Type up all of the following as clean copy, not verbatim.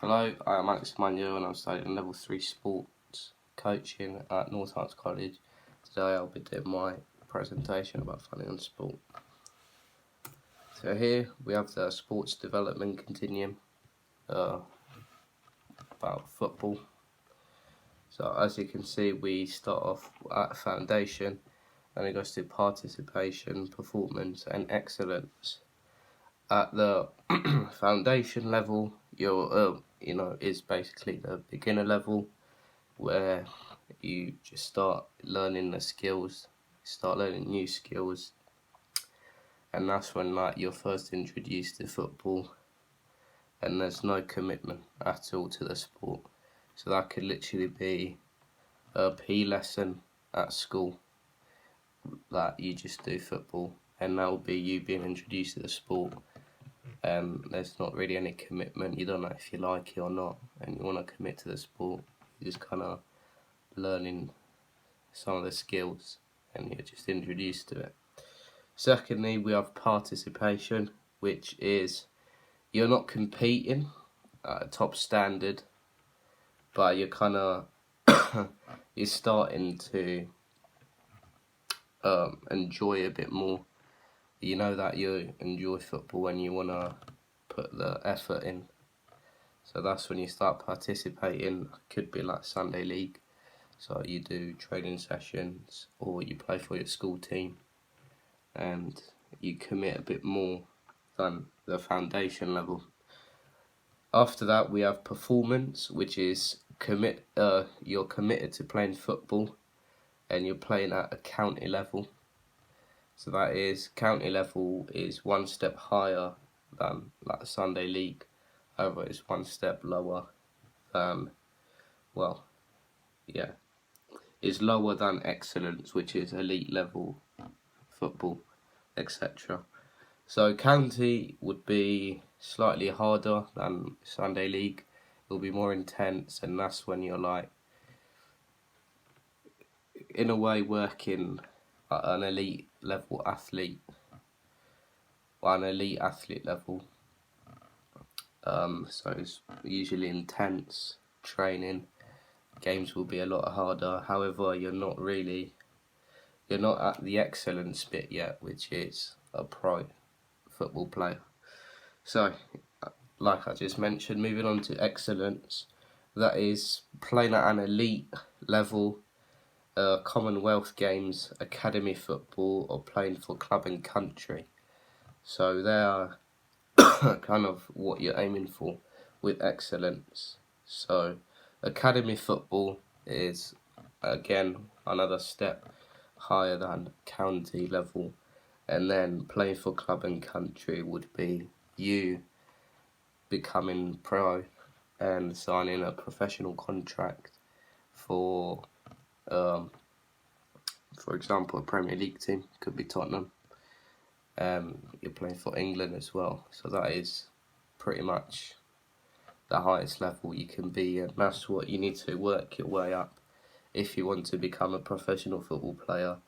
Hello, I am Alex Manuel and I'm studying Level 3 Sports Coaching at Northants College. Today I'll be doing my presentation about funding on sport. So here we have the sports development continuum about football. So as you can see, we start off at foundation, then it goes to participation, performance and excellence. At the foundation level, is basically the beginner level, where you just start learning the skills, start learning new skills, and that's when you're first introduced to football, and there's no commitment at all to the sport. So that could literally be a PE lesson at school that you just do football, and that will be you being introduced to the sport. And there's not really any commitment. You don't know if you like it or not, and you want to commit to the sport. You're just kind of learning some of the skills and you're just introduced to it. Secondly, we have participation, which is you're not competing at a top standard, but you're kind of you're starting to enjoy a bit more. You know that you enjoy football and you want to put the effort in. So that's when you start participating. Could be like Sunday league. So you do training sessions or you play for your school team and you commit a bit more than the foundation level. After that we have performance, which is you're committed to playing football and you're playing at a county level. So that is, county level is one step higher than like Sunday league, however it's one step lower than, is lower than excellence, which is elite level football, etc. So county would be slightly harder than Sunday league. It will be more intense, and that's when you're like, in a way, working at an elite level athlete, or an elite athlete level. So it's usually intense training. Games will be a lot harder. However, you're not at the excellence bit yet, which is a pro football player. So, like I just mentioned, moving on to excellence, that is playing at an elite level, Commonwealth Games, academy football, or playing for club and country. So they are kind of what you're aiming for with excellence. So academy football is, again, another step higher than county level, and then playing for club and country would be you becoming pro and signing a professional contract for example, a Premier League team, could be Tottenham. You're playing for England as well, so that is pretty much the highest level you can be, and that's what you need to work your way up if you want to become a professional football player.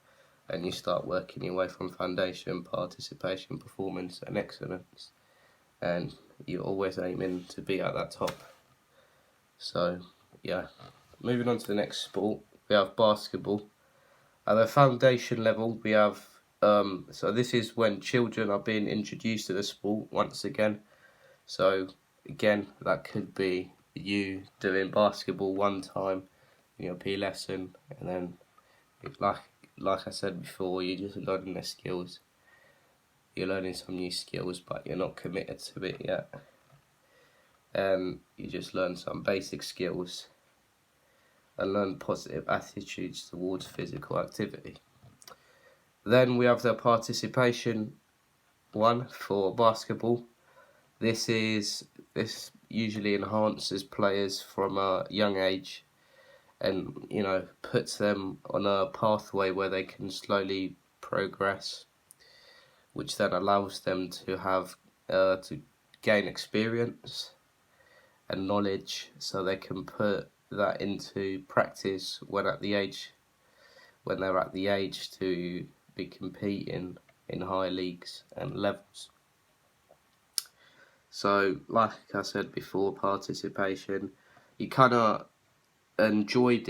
And you start working your way from foundation, participation, performance and excellence, and you're always aiming to be at that top. So yeah, moving on to the next sport, we have basketball. At the foundation level we have, so this is when children are being introduced to the sport once again. So again, that could be you doing basketball one time in your PE lesson, and then like I said before, you're just learning the skills. You're learning some new skills, but you're not committed to it yet. You just learn some basic skills and learn positive attitudes towards physical activity. Then we have the participation one for basketball. This usually enhances players from a young age, and puts them on a pathway where they can slowly progress, which then allows them to have to gain experience and knowledge, so they can put that into practice when they're at the age to be competing in higher leagues and levels. So, like I said before, participation, you kind of enjoyed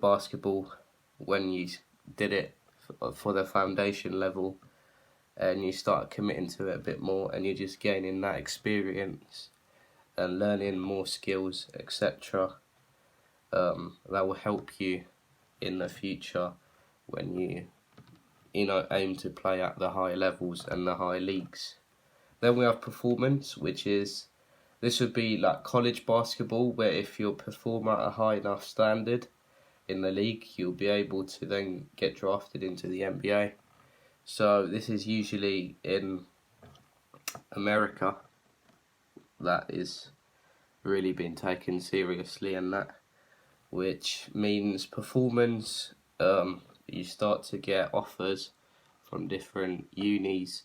basketball when you did it for the foundation level, and you start committing to it a bit more, and you're just gaining that experience and learning more skills, etc. That will help you in the future when you aim to play at the higher levels and the higher leagues. Then we have performance, which is, this would be like college basketball, where if you perform at a high enough standard in the league, you'll be able to then get drafted into the NBA. So this is usually in America, that is really being taken seriously, and that, which means performance, you start to get offers from different unis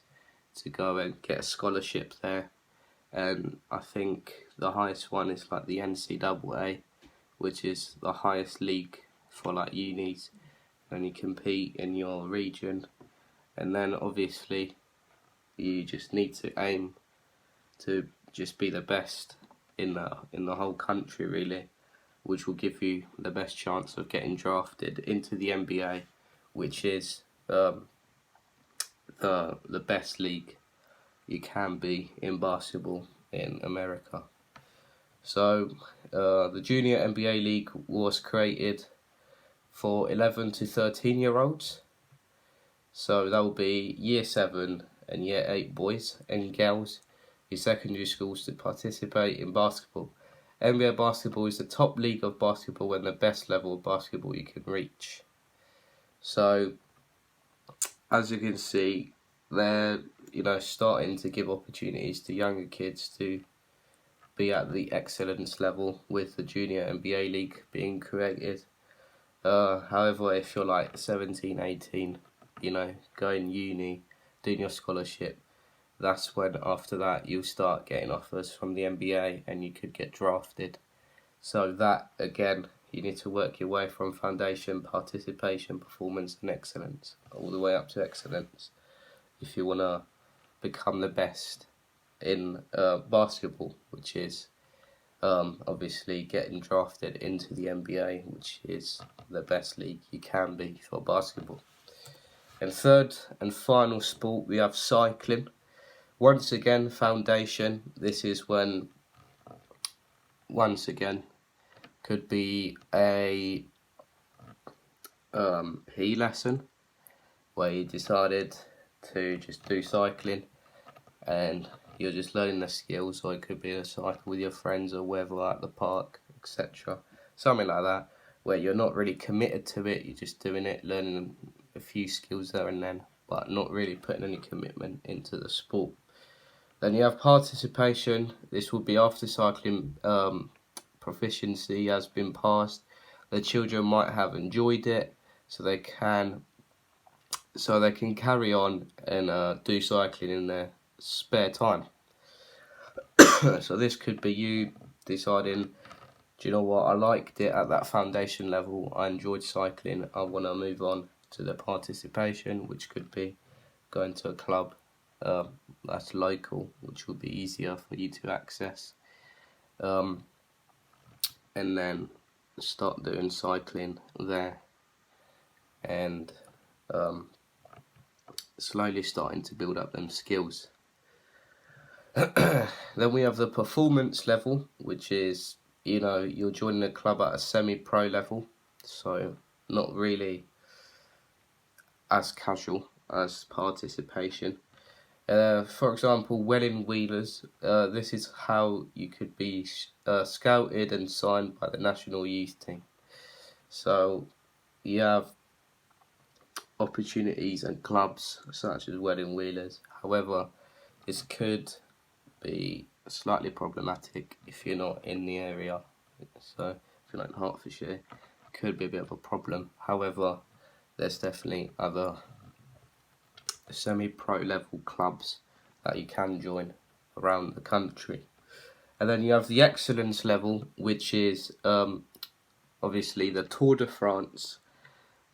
to go and get a scholarship there. And I think the highest one is like the NCAA, which is the highest league for like unis, and you compete in your region. And then obviously you just need to aim to just be the best in the whole country, really, which will give you the best chance of getting drafted into the NBA, which is the best league you can be in basketball in America. So the Junior NBA League was created for 11 to 13-year-olds. So that will be Year 7 and Year 8 boys and girls in secondary schools to participate in basketball. NBA basketball is the top league of basketball and the best level of basketball you can reach. So, as you can see, they're starting to give opportunities to younger kids to be at the excellence level with the Junior NBA League being created. However, if you're like 17, 18, going uni, doing your scholarship, that's when after that you'll start getting offers from the NBA and you could get drafted. So that, again, you need to work your way from foundation, participation, performance and excellence, all the way up to excellence if you want to become the best in basketball, which is obviously getting drafted into the NBA, which is the best league you can be for basketball. And third and final sport, we have cycling. Once again, foundation. This is when, once again, could be a PE lesson where you decided to just do cycling and you're just learning the skills, or it could be a cycle with your friends or whether at the park, etc. Something like that, where you're not really committed to it, you're just doing it, learning a few skills there and then, but not really putting any commitment into the sport. Then you have participation. This will be after cycling proficiency has been passed. The children might have enjoyed it, so they can carry on and do cycling in their spare time. So this could be you deciding, do you know what, I liked it at that foundation level, I enjoyed cycling, I want to move on to the participation, which could be going to a club that's local, which will be easier for you to access, and then start doing cycling there, and slowly starting to build up them skills. Then we have the performance level, which is, you're joining a club at a semi-pro level, so not really as casual as participation. For example, Welling Wheelers, this is how you could be scouted and signed by the national youth team. So you have opportunities and clubs such as Welling Wheelers. However, this could be slightly problematic if you're not in the area. So if you're not in Hertfordshire, it could be a bit of a problem. However, there's definitely other semi-pro level clubs that you can join around the country. And then you have the excellence level, which is obviously the Tour de France,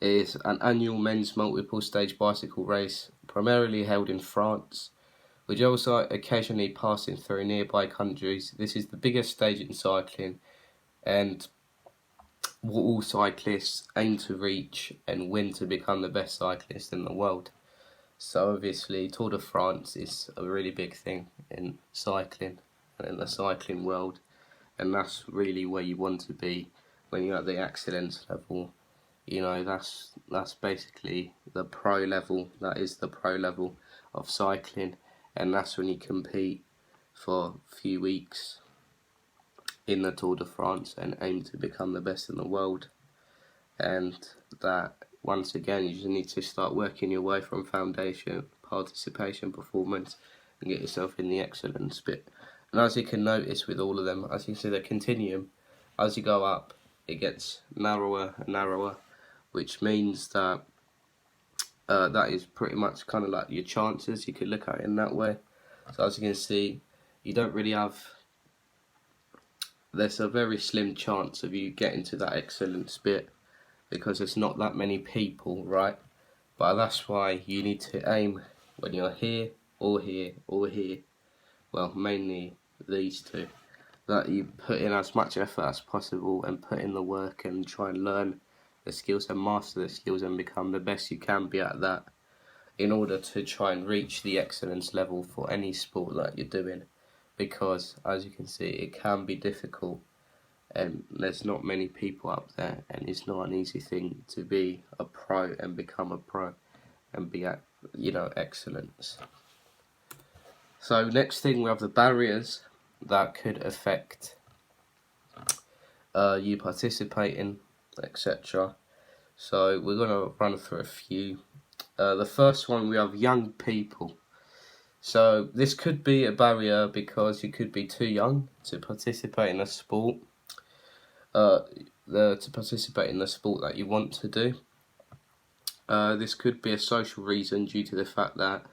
is an annual men's multiple stage bicycle race primarily held in France, which also occasionally passing through nearby countries. This is the biggest stage in cycling, and what all cyclists aim to reach and win to become the best cyclist in the world. So obviously Tour de France is a really big thing in cycling and in the cycling world, and that's really where you want to be when you're at the excellence level. That's basically the pro level. That is the pro level of cycling, and that's when you compete for a few weeks in the Tour de France and aim to become the best in the world. And that, once again, you just need to start working your way from foundation, participation, performance, and get yourself in the excellence bit. And as you can notice with all of them, as you see the continuum, as you go up, it gets narrower and narrower, which means that that is pretty much kind of like your chances. You could look at it in that way. So as you can see, you don't really have, there's a very slim chance of you getting to that excellence bit because there's not that many people, right? But that's why you need to aim when you're here or here or here, well, mainly these two, that you put in as much effort as possible and put in the work and try and learn the skills and master the skills and become the best you can be at that, in order to try and reach the excellence level for any sport that you're doing. Because as you can see, it can be difficult and there's not many people up there, and it's not an easy thing to be a pro and become a pro and be at, excellence. So next thing, we have the barriers that could affect you participating, etc. So we're going to run through a few. The first one, we have young people. So this could be a barrier because you could be too young to participate in a sport, to participate in the sport that you want to do. This could be a social reason due to the fact that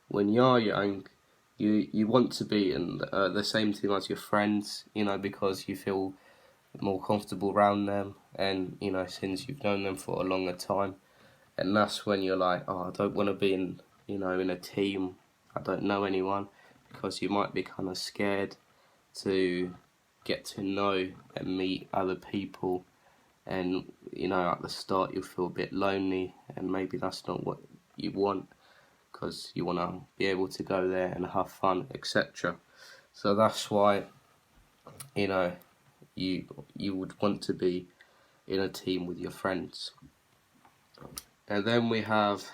when you're young, you want to be in the same team as your friends, because you feel more comfortable around them, and since you've known them for a longer time, and that's when you're like, oh, I don't want to be in a team. I don't know anyone, because you might be kind of scared to get to know and meet other people, and at the start you'll feel a bit lonely, and maybe that's not what you want, because you want to be able to go there and have fun, etc. So that's why you would want to be in a team with your friends. And then we have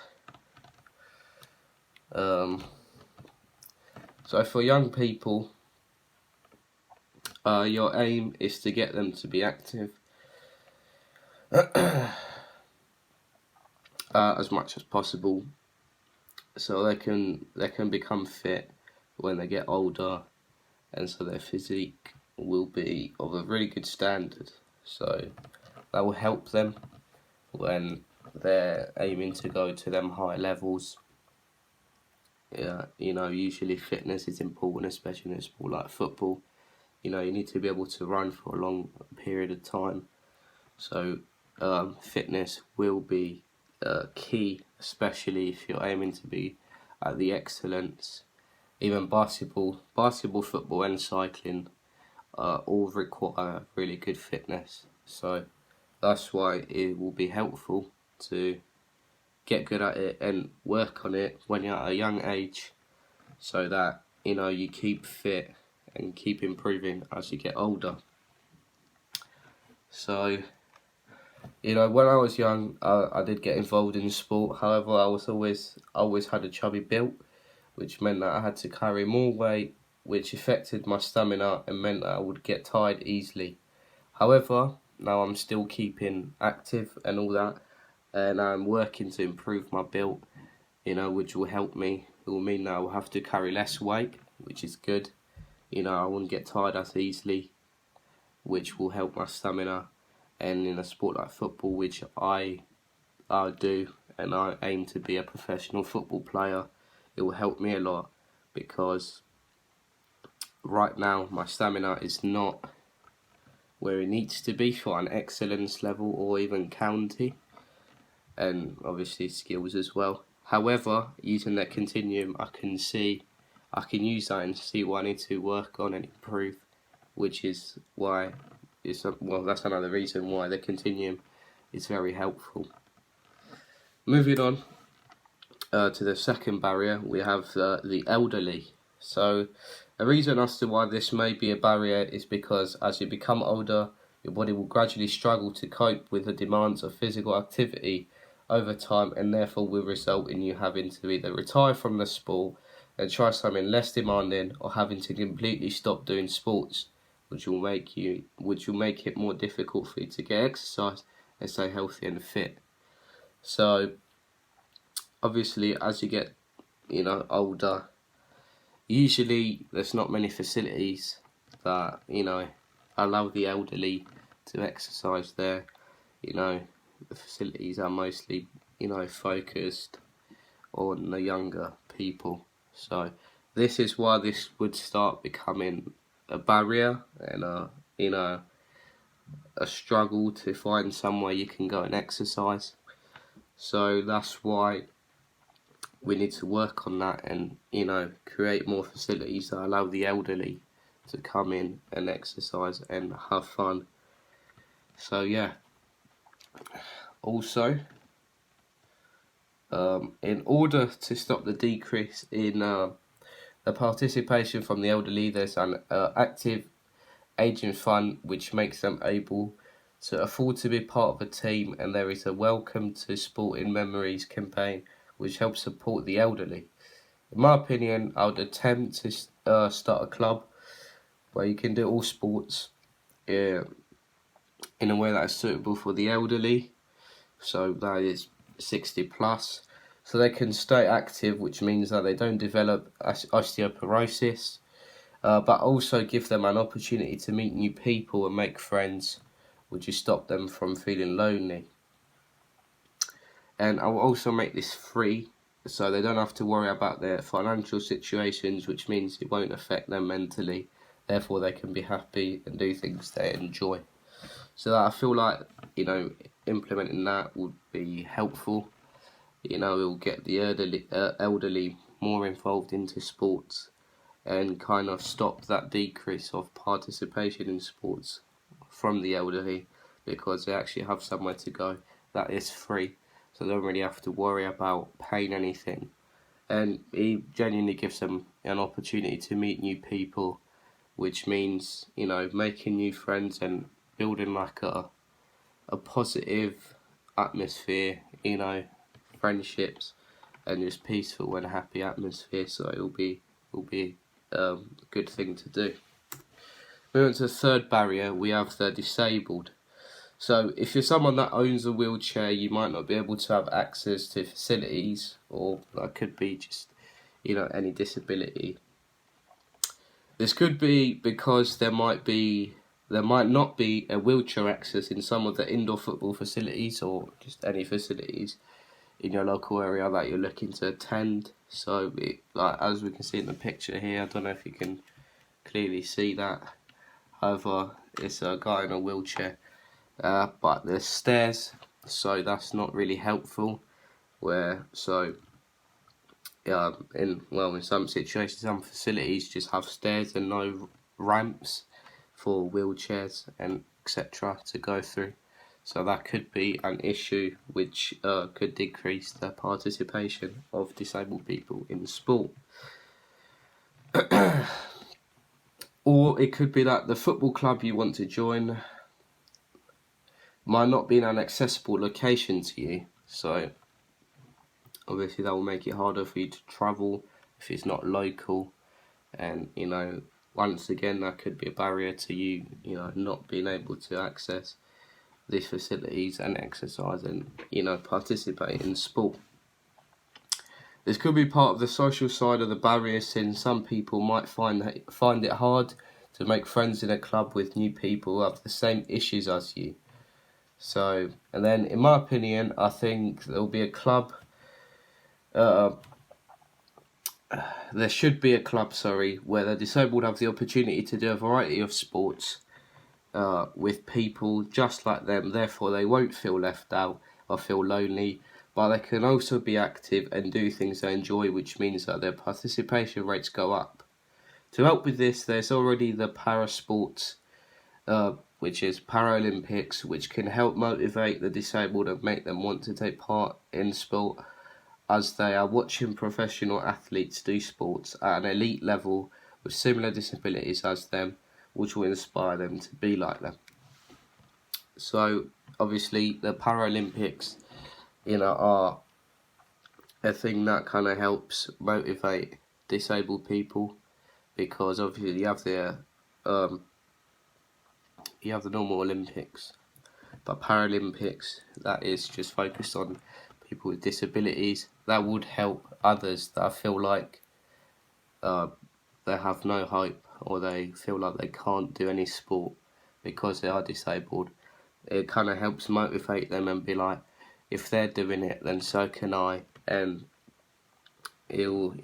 so for young people, your aim is to get them to be active as much as possible, so they can become fit when they get older, and so their physique will be of a really good standard. So that will help them when they're aiming to go to them high levels. Usually fitness is important, especially in a sport like football. You need to be able to run for a long period of time. So fitness will be key, especially if you're aiming to be at the excellence. Even basketball, football and cycling all require really good fitness. So that's why it will be helpful to get good at it and work on it when you're at a young age, so that you keep fit and keep improving as you get older. So when I was young, I did get involved in sport. However, I was always had a chubby build, which meant that I had to carry more weight, which affected my stamina and meant that I would get tired easily. However, now I'm still keeping active and all that, and I'm working to improve my build, which will help me. It will mean that I will have to carry less weight, which is good. I won't get tired as easily, which will help my stamina. And in a sport like football, which I do, and I aim to be a professional football player, it will help me a lot, because right now my stamina is not where it needs to be for an excellence level or even county, and obviously skills as well. However, using that continuum, I can see I can use that and see what I need to work on and improve, which is why that's another reason why the Continuum is very helpful. Moving on to the second barrier, we have the elderly. So a reason as to why this may be a barrier is because as you become older, your body will gradually struggle to cope with the demands of physical activity over time, and therefore will result in you having to either retire from the sport and try something less demanding, or having to completely stop doing sports, which will make it more difficult for you to get exercise and stay healthy and fit. So obviously, as you get older, usually there's not many facilities that allow the elderly to exercise there. The facilities are mostly focused on the younger people. So this is why this would start becoming a barrier and a struggle to find somewhere you can go and exercise. So that's why we need to work on that and create more facilities that allow the elderly to come in and exercise and have fun. So yeah. Also, in order to stop the decrease in the participation from the elderly, there's an active aging fund which makes them able to afford to be part of a team, and there is a Welcome to Sporting Memories campaign which helps support the elderly. In my opinion, I would attempt to start a club where you can do all sports in a way that is suitable for the elderly, so that is 60 plus, so they can stay active, which means that they don't develop osteoporosis, but also give them an opportunity to meet new people and make friends, which will stop them from feeling lonely. And I will also make this free, so they don't have to worry about their financial situations, which means it won't affect them mentally. Therefore, they can be happy and do things they enjoy. So that I feel like implementing that would be helpful. It will get the elderly more involved into sports and kind of stop that decrease of participation in sports from the elderly, because they actually have somewhere to go that is free, so they don't really have to worry about paying anything. And it genuinely gives them an opportunity to meet new people, which means making new friends and building like a positive atmosphere, friendships, and just peaceful and happy atmosphere. So it will be a good thing to do. Moving to the third barrier, we have the disabled. So if you're someone that owns a wheelchair, you might not be able to have access to facilities, or that could be just any disability. This could be because there might not be a wheelchair access in some of the indoor football facilities, or just any facilities in your local area that you're looking to attend. So as we can see in the picture here, I don't know if you can clearly see that. However, it's a guy in a wheelchair, but there's stairs, so that's not really helpful. In some situations, some facilities just have stairs and no ramps for wheelchairs and etc. to go through. So that could be an issue which could decrease the participation of disabled people in sport. Or it could be that the football club you want to join might not be in an accessible location to you. So obviously that will make it harder for you to travel if it's not local. And once again, that could be a barrier to you not being able to access these facilities and exercise and participate in sport. This could be part of the social side of the barrier, since some people might find it hard to make friends in a club with new people who have the same issues as you. So, and then in my opinion, I think there'll be a club. There should be a club, where the disabled have the opportunity to do a variety of sports with people just like them. Therefore, they won't feel left out or feel lonely, but they can also be active and do things they enjoy, which means that their participation rates go up. To help with this, there's already the para sports, which is Paralympics, which can help motivate the disabled and make them want to take part in sport, as they are watching professional athletes do sports at an elite level with similar disabilities as them, which will inspire them to be like them. So obviously the Paralympics, are a thing that kind of helps motivate disabled people, because obviously you have the normal Olympics, but Paralympics, that is just focused on people with disabilities. That would help others that feel like they have no hope, or they feel like they can't do any sport because they are disabled. It kind of helps motivate them and be like, if they're doing it, then so can I, and it'll,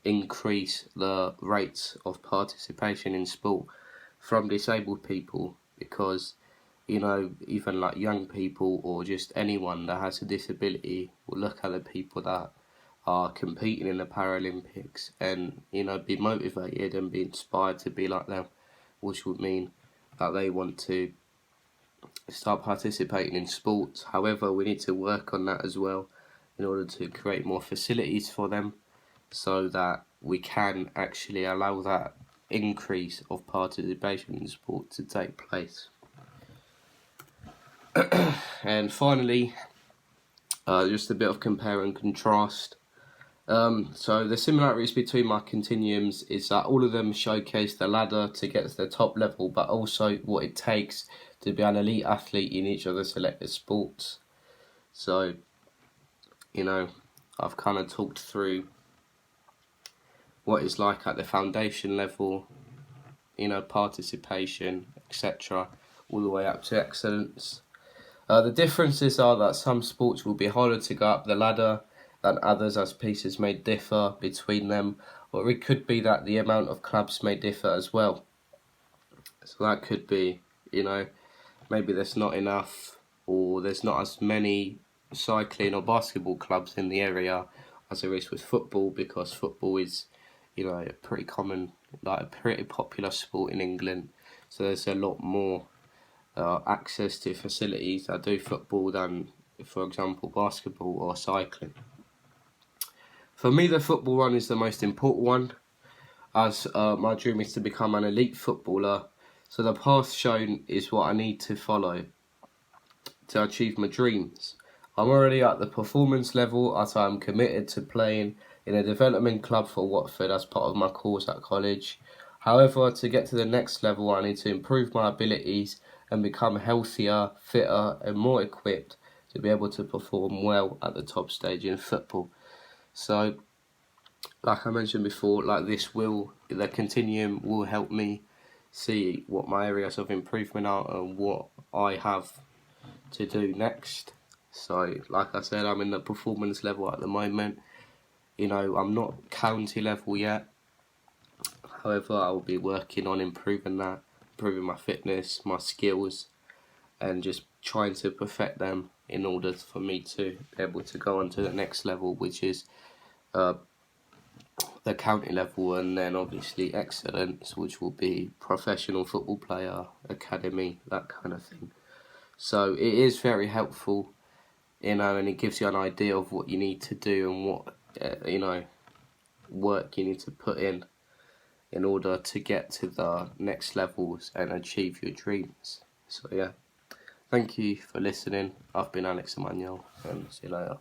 increase the rates of participation in sport from disabled people, because, even like young people or just anyone that has a disability will look at the people that are competing in the Paralympics and, be motivated and be inspired to be like them, which would mean that they want to start participating in sports. However, we need to work on that as well in order to create more facilities for them, so that we can actually allow that increase of participation in sport to take place. And finally, just a bit of compare and contrast. So the similarities between my continuums is that all of them showcase the ladder to get to the top level, but also what it takes to be an elite athlete in each of the selected sports. So, I've kind of talked through what it's like at the foundation level, participation, etc., all the way up to excellence. The differences are that some sports will be harder to go up the ladder than others, as pieces may differ between them, or it could be that the amount of clubs may differ as well. So that could be, maybe there's not enough, or there's not as many cycling or basketball clubs in the area as there is with football, because football is, a pretty common, like a pretty popular sport in England. So there's a lot more access to facilities that do football than, for example, basketball or cycling. For me, the football one is the most important one, as my dream is to become an elite footballer. So the path shown is what I need to follow to achieve my dreams. I'm already at the performance level, as I am committed to playing in a development club for Watford as part of my course at college. However, to get to the next level, I need to improve my abilities and become healthier, fitter and more equipped to be able to perform well at the top stage in football. So, like I mentioned before, the continuum will help me see what my areas of improvement are and what I have to do next. So, like I said, I'm in the performance level at the moment. I'm not county level yet. However, I will be working on improving that, improving my fitness, my skills, and just trying to perfect them in order for me to be able to go on to the next level, which is the county level, and then obviously excellence, which will be professional football player, academy, that kind of thing. So it is very helpful, and it gives you an idea of what you need to do and what, work you need to put in order to get to the next levels and achieve your dreams. So yeah, thank you for listening. I've been Alex Emmanuel, and see you later.